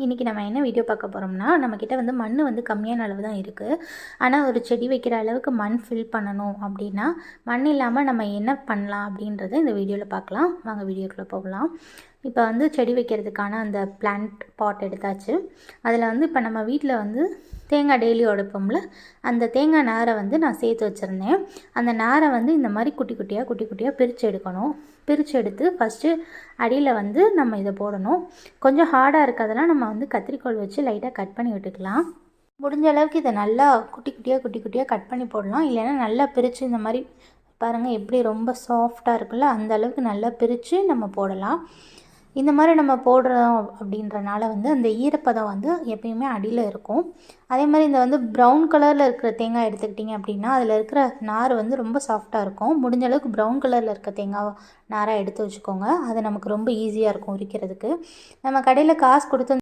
இன்றைக்கி நம்ம என்ன வீடியோ பார்க்க போகிறோம்னா, நம்மக்கிட்ட வந்து மண் வந்து கம்மியான அளவு தான் இருக்குது. ஆனால் ஒரு செடி வைக்கிற அளவுக்கு மண் ஃபில் பண்ணணும் அப்படின்னா, மண் இல்லாமல் நம்ம என்ன பண்ணலாம் அப்படின்றத இந்த வீடியோவில் பார்க்கலாம். வாங்க வீடியோக்குள்ளே போகலாம். இப்போ வந்து செடி வைக்கிறதுக்கான அந்த பிளான்ட் பாட் எடுத்தாச்சு. அதில் வந்து இப்போ நம்ம வீட்டில் வந்து தேங்காய் டெய்லி உடைப்போம்ல, அந்த தேங்காய் நாரை வந்து நான் சேர்த்து வச்சுருந்தேன். அந்த நாரை வந்து இந்த மாதிரி குட்டி குட்டியாக பிரித்து எடுக்கணும். பிரித்து எடுத்து ஃபஸ்ட்டு அடியில் வந்து நம்ம இதை போடணும். கொஞ்சம் ஹார்டாக இருக்கிறதெல்லாம் நம்ம வந்து கத்திரிக்கோல் வச்சு லைட்டாக கட் பண்ணி விட்டுக்கலாம். முடிஞ்ச அளவுக்கு இதை நல்லா குட்டி குட்டியாக கட் பண்ணி போடலாம். இல்லைன்னா நல்லா பிரித்து இந்த மாதிரி பாருங்கள் எப்படி ரொம்ப சாஃப்டாக இருக்குல்ல, அந்த அளவுக்கு நல்லா பிரித்து நம்ம போடலாம். இந்த மாதிரி நம்ம போடுறோம் அப்படின்றனால வந்து அந்த ஈரப்பதம் வந்து எப்பயுமே அடியில் இருக்கும். அதே மாதிரி இந்த வந்து ப்ரௌன் கலரில் இருக்கிற தேங்காய் எடுத்துக்கிட்டிங்க அப்படின்னா அதில் இருக்கிற நார் வந்து ரொம்ப சாஃப்டாக இருக்கும். முடிஞ்ச அளவுக்கு ப்ரௌன் கலரில் இருக்க தேங்காய் நாராக எடுத்து வச்சுக்கோங்க. அது நமக்கு ரொம்ப ஈஸியாக இருக்கும் உரிக்கிறதுக்கு. நம்ம கடையில் காசு கொடுத்து